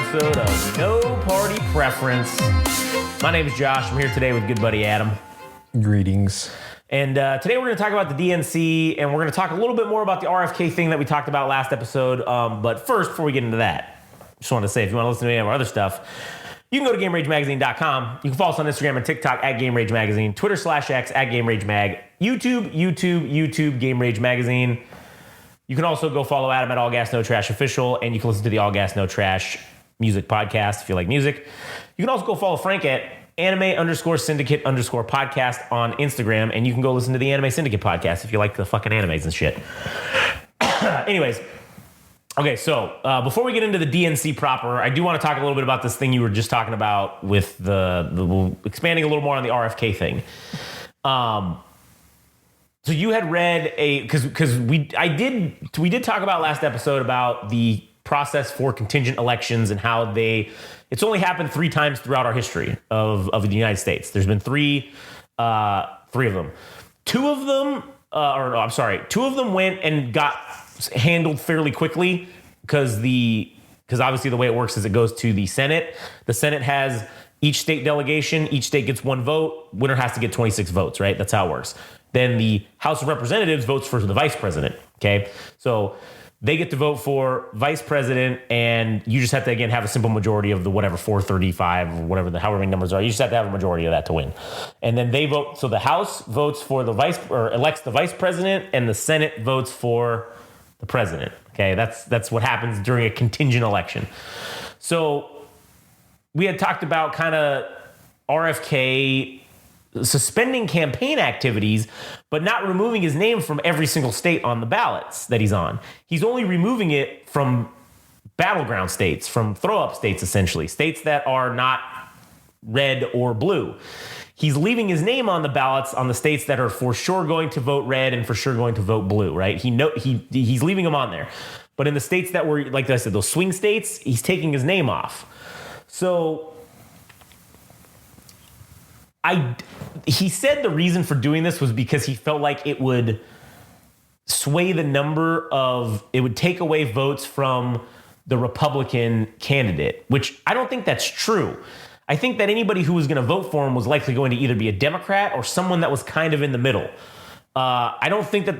episode of No Party Preference. My name is Josh. I'm here today with good buddy Adam. Greetings. And today we're going to talk about the DNC, and we're going to talk a little bit more about the RFK thing that we talked about last episode. But first, before we get into that, just wanted to say, if you want to listen to any of our other stuff, you can go to GameRageMagazine.com. You can follow us on Instagram and TikTok at GameRageMagazine, Twitter/X at GameRageMag, YouTube, Game Rage Magazine. You can also go follow Adam at All Gas No Trash Official, and you can listen to the All Gas No Trash music podcast if you like music. You can also go follow Frank at anime_syndicate_podcast on Instagram, and you can go listen to the Anime Syndicate podcast if you like the fucking animes and shit. Anyways, okay, so before we get into the DNC proper, I do want to talk a little bit about this thing you were just talking about with the expanding a little more on the RFK thing. So you had read because we did talk about last episode about the process for contingent elections and how it's only happened 3 times throughout our history of the United States. There's been three of them. Two of them went and got handled fairly quickly because obviously the way it works is it goes to the Senate. The Senate has each state delegation. Each state gets 1 vote. Winner has to get 26 votes, right? That's how it works. Then the House of Representatives votes for the vice president, okay? So they get to vote for vice president, and you just have to, again, have a simple majority of the whatever, 435 or whatever, however many numbers are. You just have to have a majority of that to win. And then they vote, so the House votes for elects the vice president, and the Senate votes for the president, okay? That's what happens during a contingent election. So we had talked about kind of RFK suspending campaign activities, but not removing his name from every single state on the ballots that he's on. He's only removing it from battleground states, from throw-up states, essentially, states that are not red or blue. He's leaving his name on the ballots on the states that are for sure going to vote red and for sure going to vote blue, right? He's leaving them on there. But in the states that were, like I said, those swing states, he's taking his name off. So he said the reason for doing this was because he felt like it would sway the it would take away votes from the Republican candidate, which I don't think that's true. I think that anybody who was going to vote for him was likely going to either be a Democrat or someone that was kind of in the middle. I don't think that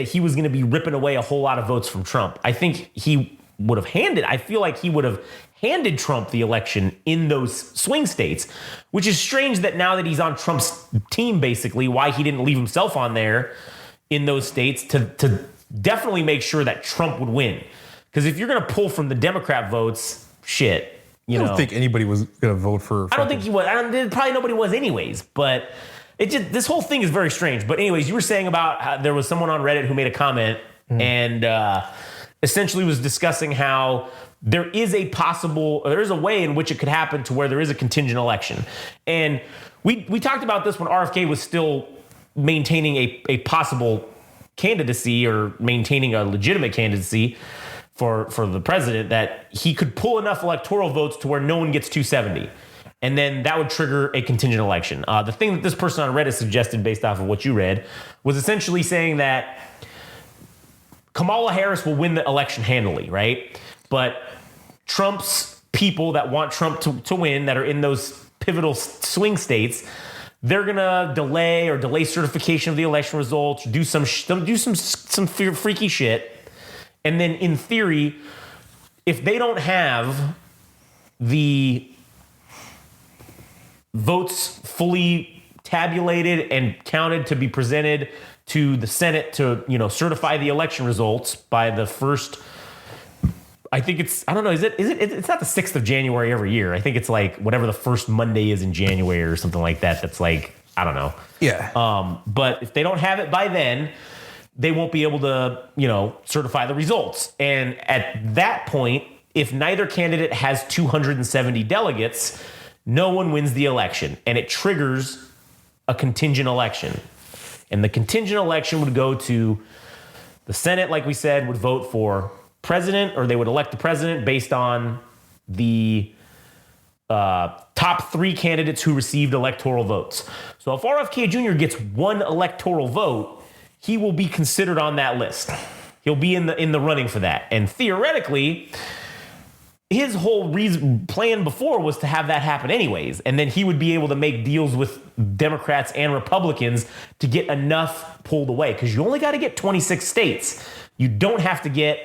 he was going to be ripping away a whole lot of votes from Trump. I think I feel like he would have handed Trump the election in those swing states, which is strange that now that he's on Trump's team, basically, why he didn't leave himself on there in those states to definitely make sure that Trump would win. Because if you're going to pull from the Democrat votes, shit, I don't think anybody was going to vote for. I don't think he was. Probably nobody was anyways, but this whole thing is very strange. But anyways, you were saying about how there was someone on Reddit who made a comment and essentially was discussing how there is a way in which it could happen to where there is a contingent election. And we talked about this when RFK was still maintaining a possible candidacy or maintaining a legitimate candidacy for the president, that he could pull enough electoral votes to where no one gets 270. And then that would trigger a contingent election. The thing that this person on Reddit suggested based off of what you read was essentially saying that Kamala Harris will win the election handily, right? But Trump's people that want Trump to win, that are in those pivotal swing states, they're gonna delay certification of the election results, do some freaky shit, and then in theory, if they don't have the votes fully tabulated and counted to be presented to the Senate to certify the election results by the first. I think it's not the 6th of January every year. I think it's like whatever the first Monday is in January or something like that. That's like, I don't know. Yeah. But if they don't have it by then, they won't be able to, certify the results. And at that point, if neither candidate has 270 delegates, no one wins the election, and it triggers a contingent election. And the contingent election would go to the Senate, like we said, would vote for president, or they would elect the president based on the top 3 candidates who received electoral votes. So if RFK Jr. gets 1 electoral vote, he will be considered on that list. He'll be in the running for that. And theoretically, his whole plan before was to have that happen anyways. And then he would be able to make deals with Democrats and Republicans to get enough pulled away. Because you only got to get 26 states. You don't have to get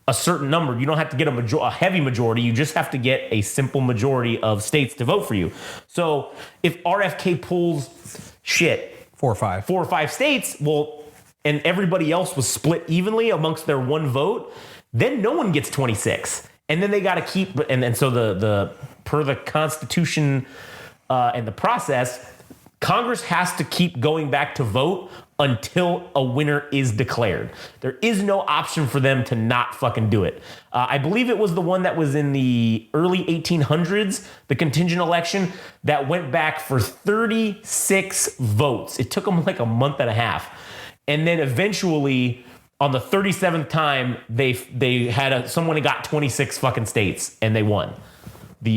a certain number. You don't have to get a heavy majority. You just have to get a simple majority of states to vote for you. So if RFK pulls 4 or 5. 4 or 5 states, well, and everybody else was split evenly amongst their one vote, then no one gets 26. And then they got to keep, and so the per the Constitution and the process, Congress has to keep going back to vote until a winner is declared. There is no option for them to not fucking do it. I believe it was the one that was in the early 1800s, the contingent election, that went back for 36 votes. It took them like a month and a half. And then eventually, on the 37th time, they had someone who got 26 fucking states and they won.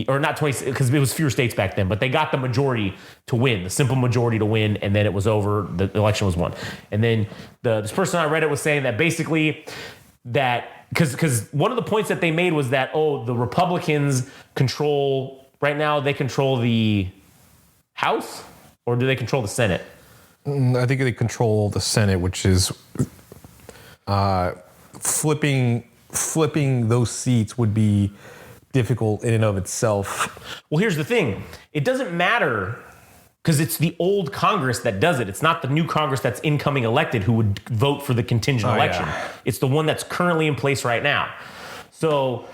Or not 26, because it was fewer states back then, but they got the majority to win, the simple majority to win, and then it was over. The election was won. And then this person I read it was saying that basically that because one of the points that they made was that the Republicans control right now, they control the House, or do they control the Senate? I think they control the Senate, which is flipping those seats would be difficult in and of itself. Well, here's the thing. It doesn't matter because it's the old Congress that does it. It's not the new Congress that's incoming elected who would vote for the contingent election. Yeah. It's the one that's currently in place right now. So,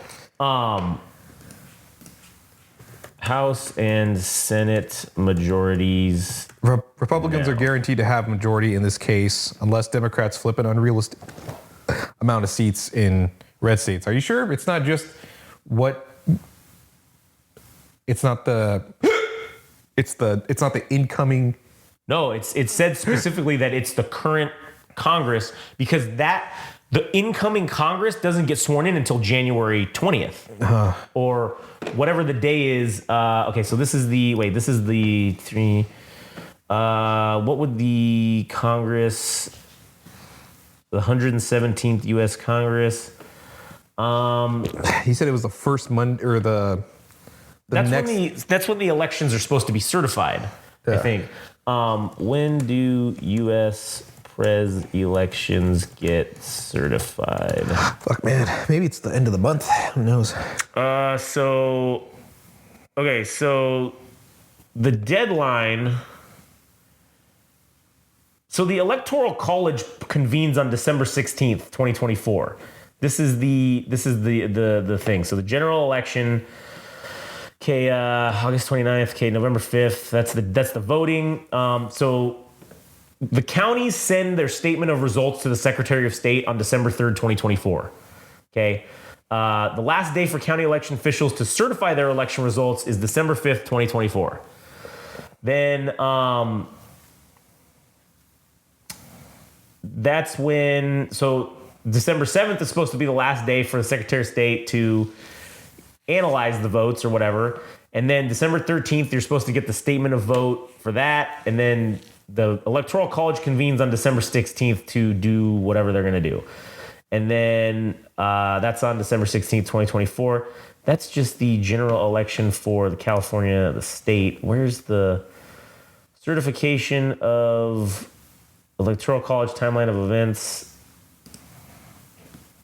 House and Senate majorities. Republicans are guaranteed to have majority in this case unless Democrats flip an unrealistic amount of seats in red states. Are you sure? It's not just what... It's not the incoming. No, it said specifically that it's the current Congress because the incoming Congress doesn't get sworn in until January 20th or whatever the day is. Okay, so this is the 3. What would the Congress, the 117th U.S. Congress? He said it was the first Monday or that's when the elections are supposed to be certified. Yeah. I think. When do U.S. Pres elections get certified? Fuck, man. Maybe it's the end of the month. Who knows? So the deadline. So the Electoral College convenes on December 16th, 2024. This is the thing. So the general election. Okay, August 29th. Okay, November 5th. That's the voting. So the counties send their statement of results to the Secretary of State on December 3rd, 2024. Okay. The last day for county election officials to certify their election results is December 5th, 2024. Then that's when, so December 7th is supposed to be the last day for the Secretary of State to analyze the votes or whatever. And then December 13th, you're supposed to get the statement of vote for that. And then the Electoral College convenes on December 16th to do whatever they're going to do. And then that's on December 16th, 2024. That's just the general election for the California, the state. Where's the certification of Electoral College timeline of events?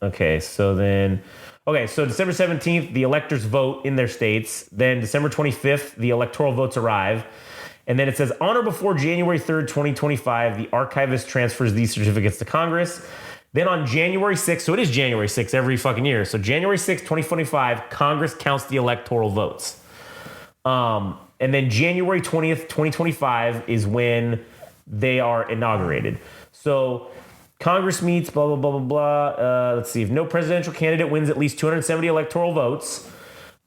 Okay, so December 17th, the electors vote in their states. Then December 25th, the electoral votes arrive. And then it says, on or before January 3rd, 2025, the archivist transfers these certificates to Congress. Then on January 6th, so it is January 6th every fucking year. So January 6th, 2025, Congress counts the electoral votes. And then January 20th, 2025 is when they are inaugurated. So Congress meets, blah, blah, blah, blah, blah. Let's see. If no presidential candidate wins at least 270 electoral votes,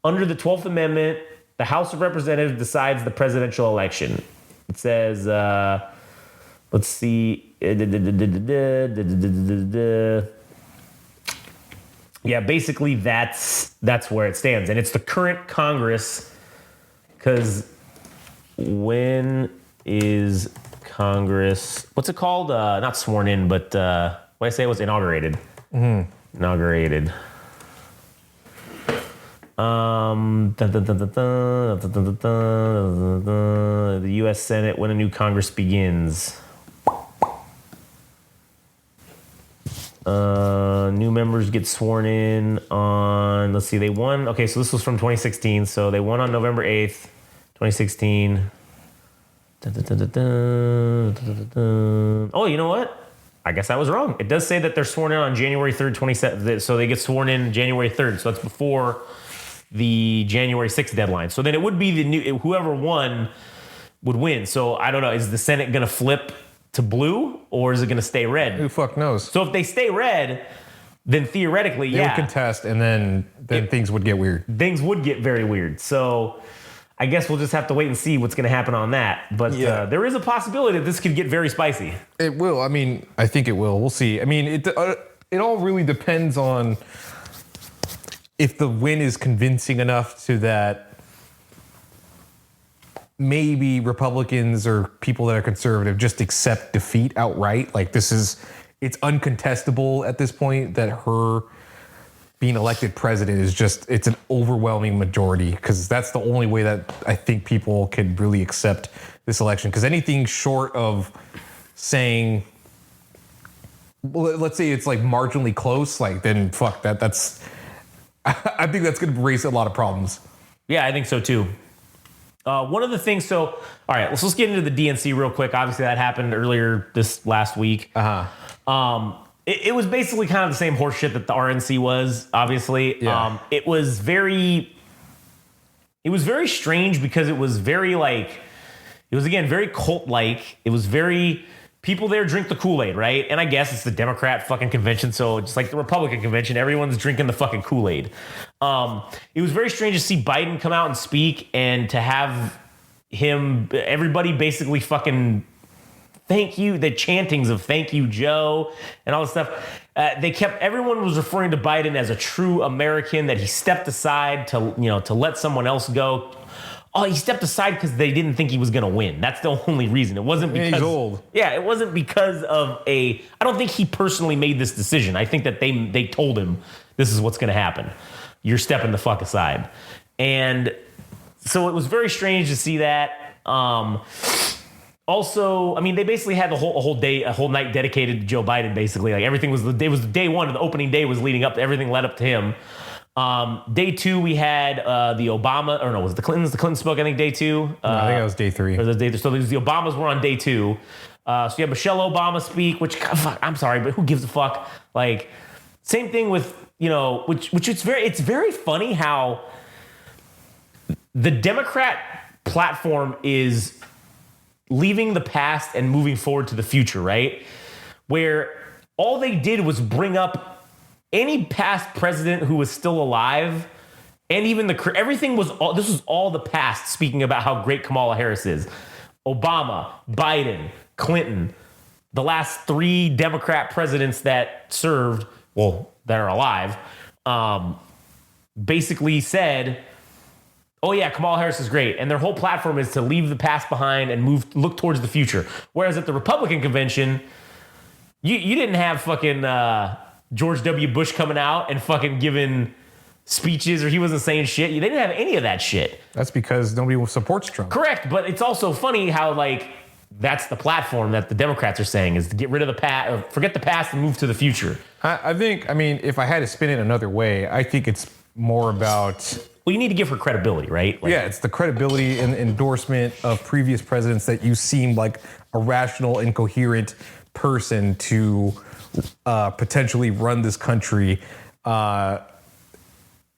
under the 12th Amendment, the House of Representatives decides the presidential election. It says, let's see. Yeah, basically that's where it stands. And it's the current Congress, because when is Congress, what's it called? Not sworn in, but what I say was inaugurated. Mm-hmm. Inaugurated. The U.S. Senate when a new Congress begins. New members get sworn in on, let's see, they won. Okay, so this was from 2016. So they won on November 8th, 2016. Oh, you know what? I guess I was wrong. It does say that they're sworn in on January 3rd, 27th. So they get sworn in January 3rd. So that's before the January 6th deadline. So then it would be the new, whoever won would win. So I don't know. Is the Senate going to flip to blue or is it going to stay red? Who fuck knows? So if they stay red, then theoretically, they would contest and then things would get weird. Things would get very weird. So I guess we'll just have to wait and see what's going to happen on that. But there is a possibility that this could get very spicy. It will. I mean, I think it will. We'll see. I mean, it all really depends on if the win is convincing enough so that maybe Republicans or people that are conservative just accept defeat outright. Like it's uncontestable at this point that her being elected president is it's an overwhelming majority, because that's the only way that I think people could really accept this election. Because anything short of saying, well, let's say it's like marginally close, like then fuck that. I think that's going to raise a lot of problems. Yeah, I think so too. One of the things, all right, let's get into the DNC real quick. Obviously that happened earlier this last week. It was basically kind of the same horse shit that the RNC was, obviously. Yeah. It was very strange because it was very very cult-like. It was very, people there drink the Kool-Aid, right? And I guess it's the Democrat fucking convention, so just like the Republican convention, everyone's drinking the fucking Kool-Aid. It was very strange to see Biden come out and speak and to have everybody basically fucking thank you, the chantings of thank you, Joe, and all this stuff. Everyone was referring to Biden as a true American, that he stepped aside to let someone else go. Oh, he stepped aside because they didn't think he was going to win. That's the only reason. It wasn't because he's old. Yeah, it wasn't because of I don't think he personally made this decision. I think that they told him this is what's going to happen. You're stepping the fuck aside. And so it was very strange to see that. Also, I mean, they basically had a whole night dedicated to Joe Biden. Basically, like everything was day one of the opening day was leading up to everything led up to him. Day two, we had the Obama, or no, was it the Clintons? The Clintons spoke, I think, day two. No, I think that was day three. So the Obamas were on day two. So you have Michelle Obama speak, which, fuck, I'm sorry, but who gives a fuck? Like, same thing with, which it's very funny how the Democrat platform is leaving the past and moving forward to the future, right? Where all they did was bring up any past president who was still alive, and even everything was all, this was all the past, speaking about how great Kamala Harris is. Obama, Biden, Clinton, the last three Democrat presidents that served, that are alive, basically said, oh yeah, Kamala Harris is great. And their whole platform is to leave the past behind and look towards the future. Whereas at the Republican convention, you didn't have fucking George W. Bush coming out and fucking giving speeches, or he wasn't saying shit. They didn't have any of that shit. That's because nobody supports Trump. Correct, but it's also funny how that's the platform that the Democrats are saying, is to get rid of the past, forget the past and move to the future. I think, if I had to spin it another way, I think it's more about... Well, you need to give her credibility, right? It's the credibility and endorsement of previous presidents that you seem like a rational and coherent person to potentially run this country. I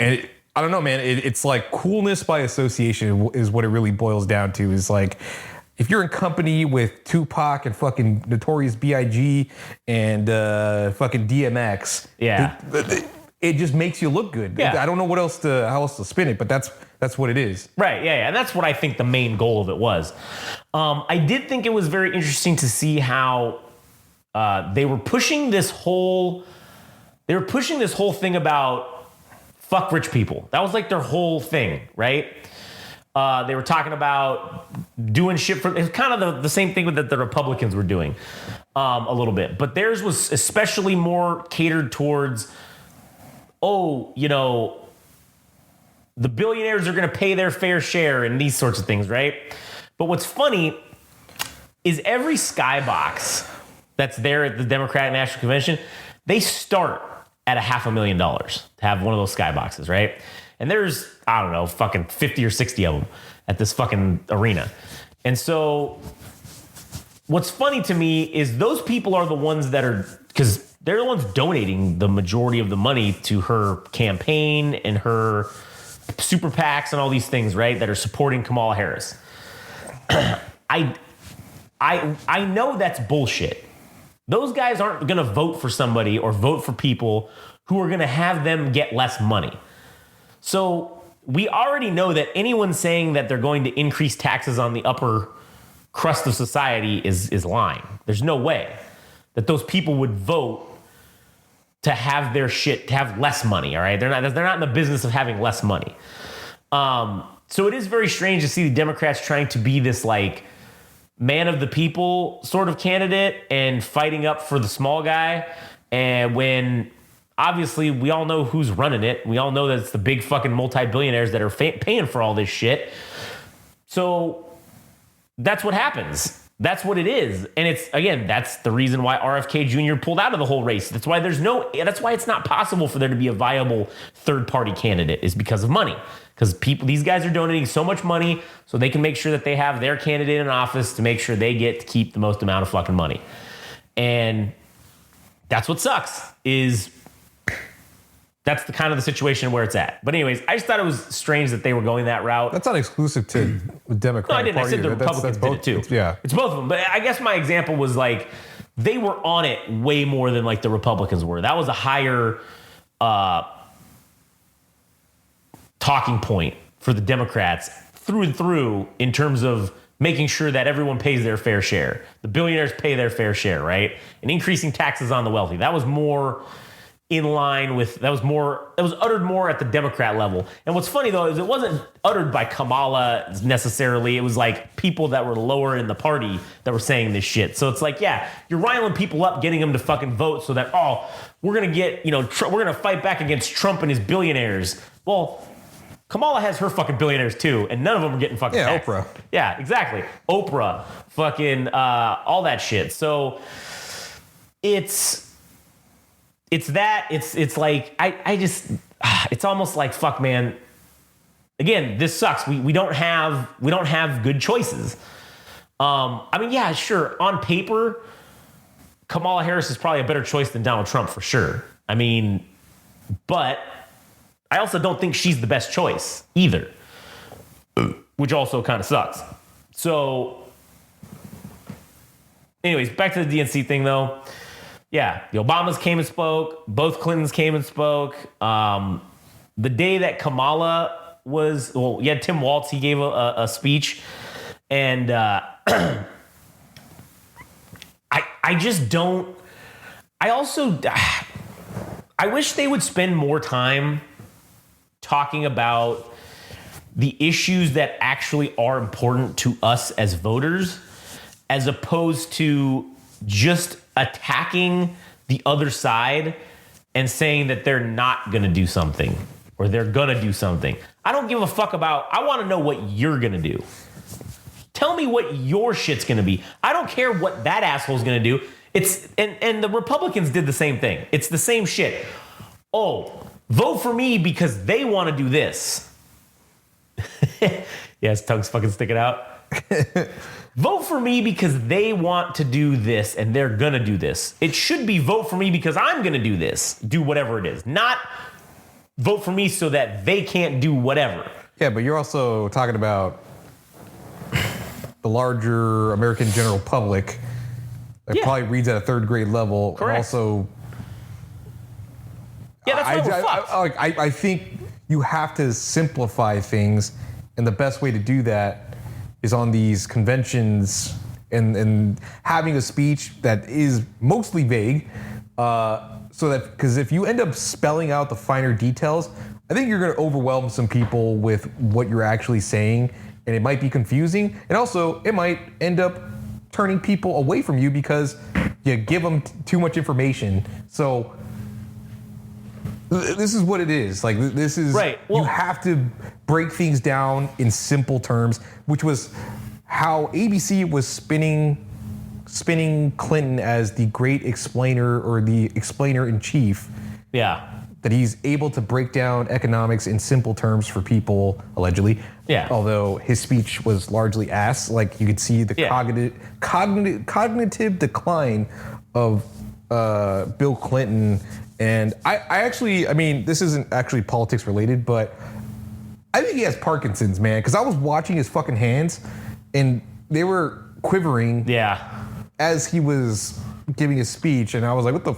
don't know, man. It's like coolness by association is what it really boils down to. Is like, if you're in company with Tupac and fucking Notorious B.I.G. and fucking DMX, it just makes you look good. Yeah. I don't know how else to spin it, but that's what it is. Right, yeah, and that's what I think the main goal of it was. I did think it was very interesting to see how they were pushing this whole thing about fuck rich people. That was like their whole thing, right? They were talking about doing shit for, it's kind of the same thing that the Republicans were doing a little bit, but theirs was especially more catered towards, the billionaires are going to pay their fair share and these sorts of things, right? But what's funny is every skybox that's there at the Democratic National Convention, they start at $500,000 to have one of those skyboxes, right? And there's, I don't know, fucking 50 or 60 of them at this fucking arena. And so what's funny to me is those people are the ones that are, because they're the ones donating the majority of the money to her campaign and her super PACs and all these things, right? That are supporting Kamala Harris. I know that's bullshit. Those guys aren't going to vote for somebody or vote for people who are going to have them get less money. So we already know that anyone saying that they're going to increase taxes on the upper crust of society is lying. There's no way that those people would vote to have their shit, to have less money, all right? They're not in the business of having less money. So it is very strange to see the Democrats trying to be this like man of the people sort of candidate and fighting up for the small guy. And when obviously we all know who's running it. We all know that it's the big fucking multi-billionaires that are paying for all this shit. So that's what happens. That's what it is. And it's, again, that's the reason why RFK Jr. pulled out of the whole race. That's why that's why it's not possible for there to be a viable third party candidate, is because of money. Because these guys are donating so much money so they can make sure that they have their candidate in office to make sure they get to keep the most amount of fucking money. And that's what sucks, is that's the kind of the situation where it's at. But anyways, I just thought it was strange that they were going that route. That's not exclusive to the Democratic No, I didn't. Party. I said the Republicans did it too. Yeah. It's both of them. But I guess my example was like, they were on it way more than like the Republicans were. That was a higher talking point for the Democrats through and through in terms of making sure that everyone pays their fair share. The billionaires pay their fair share, right? And increasing taxes on the wealthy. That was more in line with, that was uttered more at the Democrat level. And what's funny though is it wasn't uttered by Kamala necessarily. It was like people that were lower in the party that were saying this shit. So it's like, yeah, you're riling people up, getting them to fucking vote so that, oh, we're going to get, we're going to fight back against Trump and his billionaires. Well, Kamala has her fucking billionaires too, and none of them are getting fucking taxed. Oprah. Yeah, exactly. Oprah, fucking all that shit. So it's like I just it's almost like, fuck, man. Again, this sucks. We don't have good choices. I mean, yeah, sure. On paper, Kamala Harris is probably a better choice than Donald Trump for sure. I mean, but I also don't think she's the best choice either, which also kind of sucks. So anyways, back to the DNC thing though. Yeah, the Obamas came and spoke. Both Clintons came and spoke. The day that Kamala was, well, you had Tim Walz. He gave a speech. And I just don't, I wish they would spend more time talking about the issues that actually are important to us as voters, as opposed to just attacking the other side and saying that they're not going to do something or they're going to do something. I don't give a fuck about, I want to know what you're going to do. Tell me what your shit's going to be. I don't care what that asshole's going to do. And the Republicans did the same thing. It's the same shit. Oh, vote for me because they want to do this. Yeah, his tongue's fucking sticking out. Vote for me because they want to do this and they're going to do this. It should be vote for me because I'm going to do this. Do whatever it is. Not vote for me so that they can't do whatever. Yeah, but you're also talking about the larger American general public that probably reads at a third grade level. Correct. And also, yeah, that's why we're fucked. I think you have to simplify things, and the best way to do that is on these conventions and having a speech that is mostly vague, so that, because if you end up spelling out the finer details, I think you're going to overwhelm some people with what you're actually saying, and it might be confusing, and also it might end up turning people away from you because you give them too much information. So this is what it is. Like, this is Right. Well, you have to break things down in simple terms, which was how ABC was spinning Clinton as the great explainer or the explainer in chief. Yeah. That he's able to break down economics in simple terms for people, allegedly. Yeah. Although his speech was largely ass. Like, you could see the cognitive decline of Bill Clinton. And I actually, I mean, this isn't actually politics related, but I think he has Parkinson's, man. Because I was watching his fucking hands, and they were quivering. Yeah. As he was giving his speech, and I was like, "What the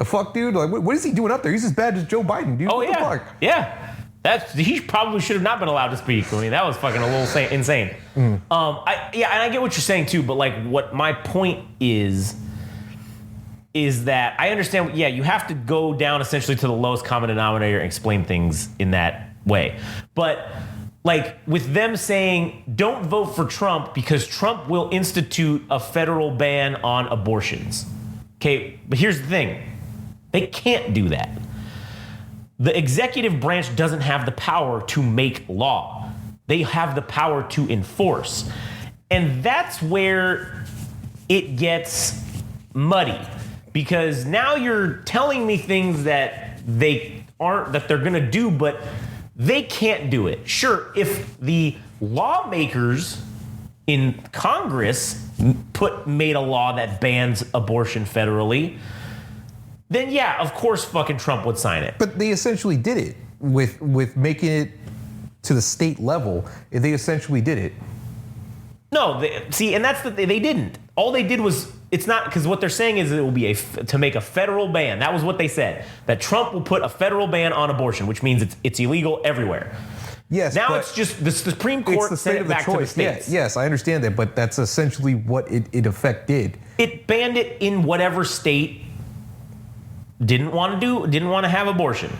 fuck, dude? Like, what is he doing up there? He's as bad as Joe Biden, dude. Oh, what yeah. the fuck?" Yeah. He probably should have not been allowed to speak. I mean, that was fucking a little insane. And I get what you're saying too, but like, what my point is that I understand. Yeah, you have to go down essentially to the lowest common denominator and explain things in that way, but. Like, with them saying, don't vote for Trump because Trump will institute a federal ban on abortions. Okay, but here's the thing. They can't do that. The executive branch doesn't have the power to make law. They have the power to enforce. And that's where it gets muddy. Because now you're telling me things that they aren't, that they're gonna do, but they can't do it. Sure, if the lawmakers in Congress made a law that bans abortion federally, then yeah, of course fucking Trump would sign it. But they essentially did it with making it to the state level. They essentially did it. No, and that's they didn't. All they did was, it's not, because what they're saying is it will be to make a federal ban. That was what they said. That Trump will put a federal ban on abortion, which means it's illegal everywhere. Yes. Now it's just the Supreme Court sent it back to the states. Yeah, yes, I understand that, but that's essentially what it in effect did. It banned it in whatever state didn't want to have abortion.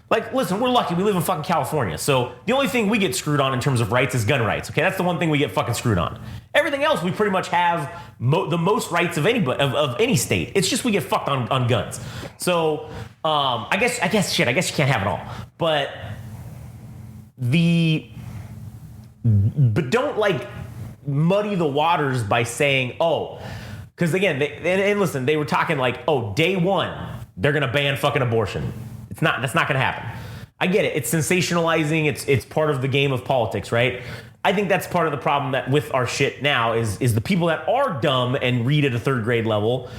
Like, listen, we're lucky. We live in fucking California. So the only thing we get screwed on in terms of rights is gun rights. Okay, that's the one thing we get fucking screwed on. Everything else, we pretty much have the most rights of any state. It's just we get fucked on guns. So I guess you can't have it all. But don't like muddy the waters by saying, oh, because again, and listen, they were talking like, oh, day one, they're gonna ban fucking abortion. That's not going to happen. I get it. It's sensationalizing. It's part of the game of politics, right? I think that's part of the problem that with our shit now is the people that are dumb and read at a third grade level,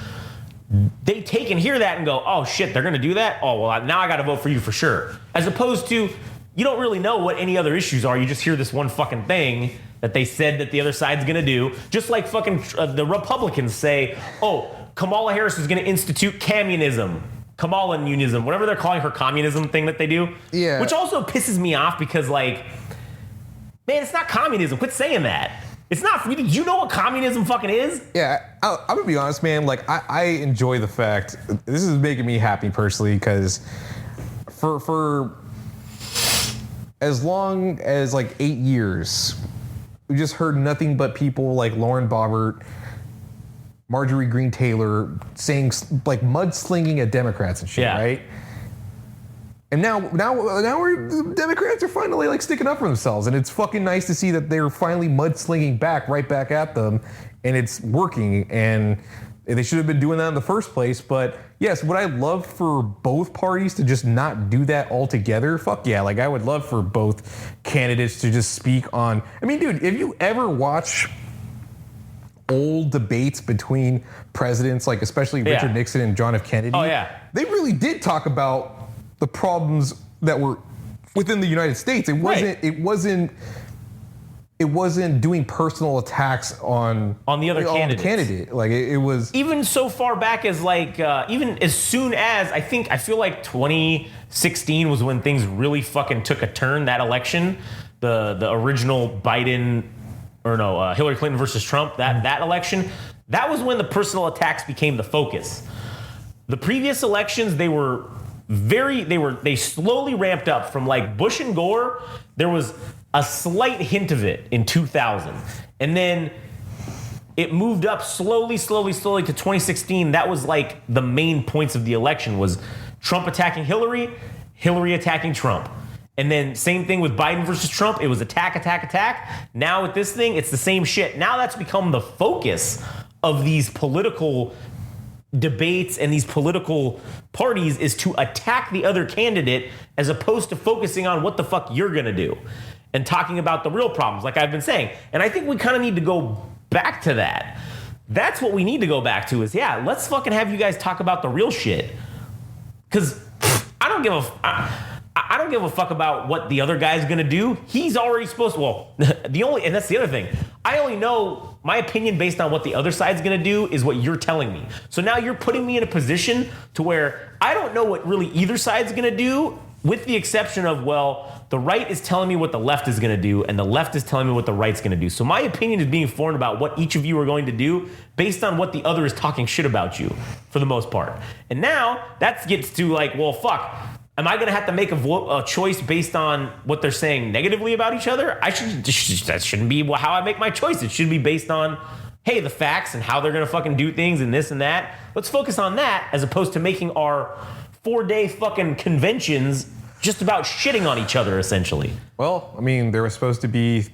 they take and hear that and go, oh shit, they're going to do that? Oh, well, now I got to vote for you for sure. As opposed to, you don't really know what any other issues are. You just hear this one fucking thing that they said that the other side's going to do. Just like fucking the Republicans say, oh, Kamala Harris is going to institute communism. Kamala-unism, whatever they're calling her communism thing that they do. Yeah. Which also pisses me off because, like, man, it's not communism. Quit saying that. It's not. Do you know what communism fucking is? Yeah, I'm gonna be honest, man. Like, I enjoy the fact, this is making me happy personally, because for as long as like 8 years, we just heard nothing but people like Lauren Boebert, Marjorie Greene Taylor saying like mudslinging at Democrats and shit, right? And now the Democrats are finally like sticking up for themselves, and it's fucking nice to see that they're finally mudslinging right back at them, and it's working. And they should have been doing that in the first place. But yes, would I love for both parties to just not do that altogether? Fuck yeah! Like, I would love for both candidates to just speak on. I mean, dude, if you ever watch old debates between presidents, like especially Richard Nixon and John F. Kennedy, they really did talk about the problems that were within the United States. It wasn't doing personal attacks on the other candidate. Like, it was even so far back as like even as soon as I feel like 2016 was when things really fucking took a turn. That election, the original Biden. Or no, Hillary Clinton versus Trump, that election, that was when the personal attacks became the focus. The previous elections, they slowly ramped up from like Bush and Gore. There was a slight hint of it in 2000. And then it moved up slowly to 2016. That was like the main points of the election was Trump attacking Hillary Hillary attacking Trump. And then same thing with Biden versus Trump. It was attack, attack, attack. Now with this thing, it's the same shit. Now that's become the focus of these political debates and these political parties, is to attack the other candidate as opposed to focusing on what the fuck you're going to do and talking about the real problems, like I've been saying. And I think we kind of need to go back to that. That's what we need to go back to is, yeah, let's fucking have you guys talk about the real shit. Because I don't give a fuck about what the other guy's gonna do. He's already supposed to, well, and that's the other thing. I only know my opinion based on what the other side's gonna do is what you're telling me. So now you're putting me in a position to where I don't know what really either side's gonna do, with the exception of, well, the right is telling me what the left is gonna do, and the left is telling me what the right's gonna do. So my opinion is being formed about what each of you are going to do based on what the other is talking shit about you, for the most part. And now that gets to like, well, fuck. Am I going to have to make a choice based on what they're saying negatively about each other? That shouldn't be how I make my choice. It should be based on, hey, the facts and how they're going to fucking do things and this and that. Let's focus on that as opposed to making our 4-day fucking conventions just about shitting on each other, essentially. Well, I mean, there was supposed to be,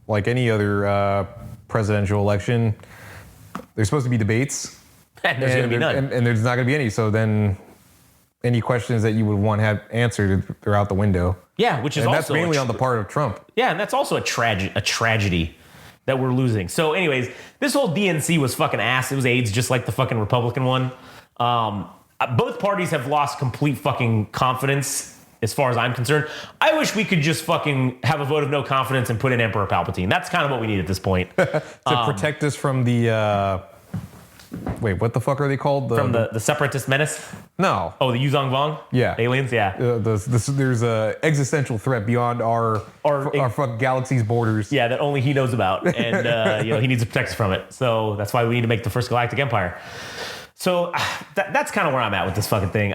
like any other presidential election, there's supposed to be debates. And there's going to be none. And there's not going to be any. So then any questions that you would want to have answered, they're out the window. Yeah, which is and also that's mainly on the part of Trump. Yeah, and that's also a tragedy that we're losing. So anyways, this whole DNC was fucking ass. It was AIDS, just like the fucking Republican one. Both parties have lost complete fucking confidence as far as I'm concerned. I wish we could just fucking have a vote of no confidence and put in Emperor Palpatine. That's kind of what we need at this point. To protect us from the... wait, what the fuck are they called? From the Separatist Menace? No. Oh, the Yuzong Vong? Yeah. Aliens? Yeah. There's a existential threat beyond our fucking galaxy's borders. Yeah, that only he knows about. And he needs to protect us from it. So that's why we need to make the first galactic empire. So that's kind of where I'm at with this fucking thing.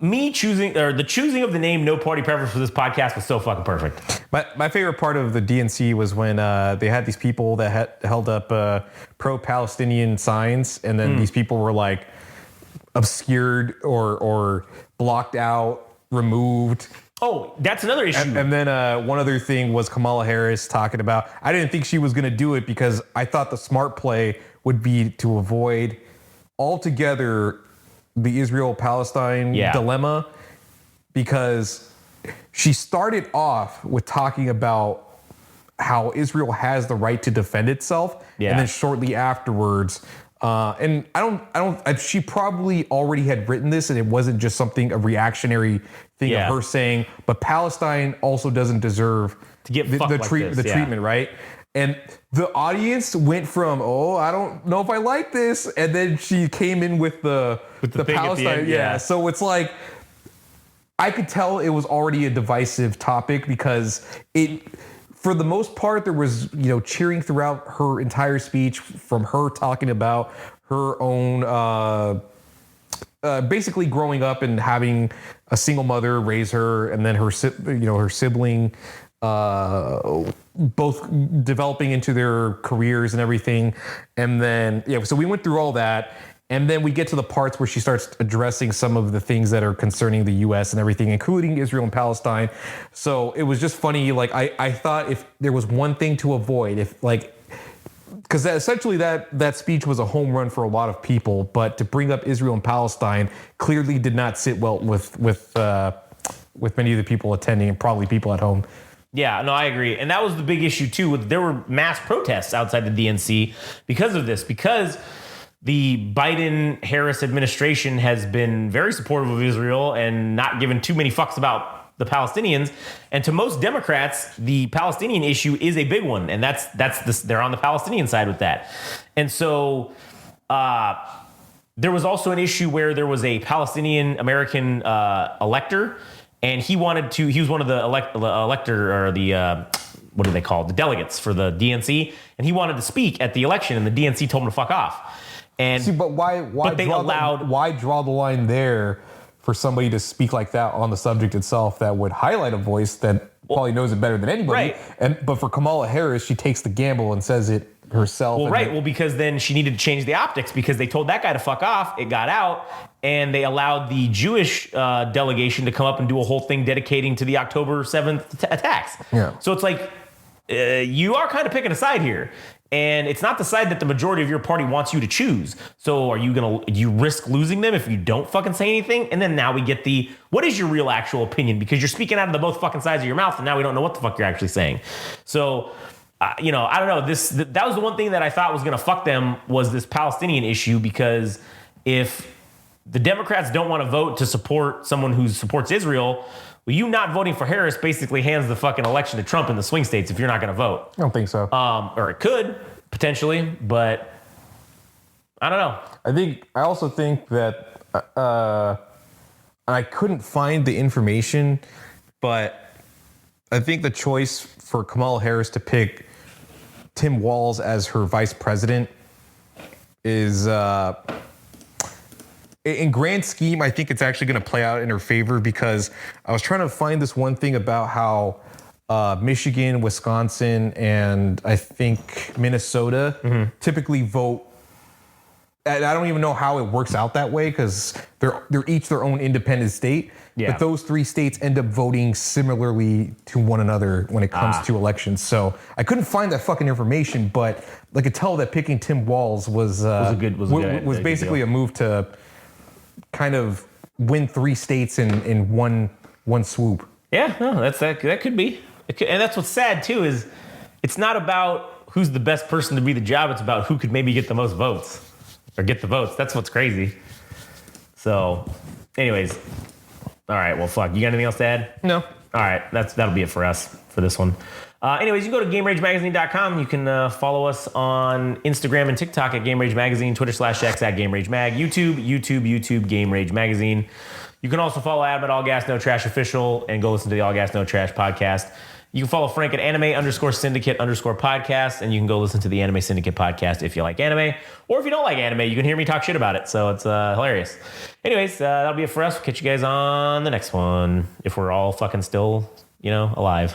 Me choosing, or the choosing of the name No Party Preference for this podcast was so fucking perfect. My favorite part of the DNC was when they had these people that held up pro-Palestinian signs, and then these people were like obscured or blocked out, removed. Oh, that's another issue. And then one other thing was Kamala Harris talking about, I didn't think she was going to do it because I thought the smart play would be to avoid altogether the Israel-Palestine dilemma, because she started off with talking about how Israel has the right to defend itself, and then shortly afterwards, and she probably already had written this, and it wasn't just a reactionary thing of her saying, but Palestine also doesn't deserve to get the treatment, right? And the audience went from, I don't know if I like this, and then she came in with the Palestine. Yeah. So it's like, I could tell it was already a divisive topic, because for the most part, there was, cheering throughout her entire speech, from her talking about her own, basically growing up and having a single mother raise her, and then her sibling, both developing into their careers and everything. And then, so we went through all that. And then we get to the parts where she starts addressing some of the things that are concerning the U.S. and everything, including Israel and Palestine. So it was just funny. Like, I thought if there was one thing to avoid, because essentially that speech was a home run for a lot of people, but to bring up Israel and Palestine clearly did not sit well with many of the people attending, and probably people at home. Yeah, no, I agree. And that was the big issue too. There were mass protests outside the DNC because of this, because the Biden-Harris administration has been very supportive of Israel and not given too many fucks about the Palestinians. And to most Democrats, the Palestinian issue is a big one. And they're on the Palestinian side with that. And so there was also an issue where there was a Palestinian American elector, and he was one of the elector, or the what do they call it? The delegates for the DNC, and he wanted to speak at the election, and the DNC told him to fuck off. And see, but why draw the line there for somebody to speak like that on the subject itself that would highlight a voice that probably knows it better than anybody? Right. But for Kamala Harris, she takes the gamble and says it herself. Well, right. Well, because then she needed to change the optics because they told that guy to fuck off. It got out, and they allowed the Jewish delegation to come up and do a whole thing dedicating to the October 7th attacks. Yeah. So it's like you are kind of picking a side here. And it's not the side that the majority of your party wants you to choose. So do you risk losing them if you don't fucking say anything? And then now we get what is your real actual opinion? Because you're speaking out of the both fucking sides of your mouth, and now we don't know what the fuck you're actually saying. So, I don't know. That was the one thing that I thought was going to fuck them was this Palestinian issue, because if the Democrats don't want to vote to support someone who supports Israel, well, you not voting for Harris basically hands the fucking election to Trump in the swing states if you're not going to vote. I don't think so. Or it could potentially, but I don't know. I also think that I couldn't find the information, but I think the choice for Kamala Harris to pick Tim Walz as her vice president is, in grand scheme, I think it's actually going to play out in her favor, because I was trying to find this one thing about how Michigan, Wisconsin, and I think Minnesota typically vote. And I don't even know how it works out that way, because they're each their own independent state. Yeah. But those three states end up voting similarly to one another when it comes to elections. So I couldn't find that fucking information, but I could tell that picking Tim Walz was basically a move to kind of win three states in one swoop. Yeah, no, that could be. And that's what's sad too, is it's not about who's the best person to be the job. It's about who could maybe get the most votes or get the votes. That's what's crazy. So, anyways, all right. Well, fuck. You got anything else to add? No. All right. That'll be it for us for this one. Anyways, you can go to GameRageMagazine.com. You can follow us on Instagram and TikTok at Game Rage Magazine, Twitter/X at Game Rage Mag, YouTube, Game Rage Magazine. You can also follow Adam at All Gas No Trash Official and go listen to the All Gas No Trash podcast. You can follow Frank at anime_syndicate_podcast, and you can go listen to the Anime Syndicate podcast if you like anime. Or if you don't like anime, you can hear me talk shit about it. So it's hilarious. Anyways, that'll be it for us. We'll catch you guys on the next one, if we're all fucking still, alive.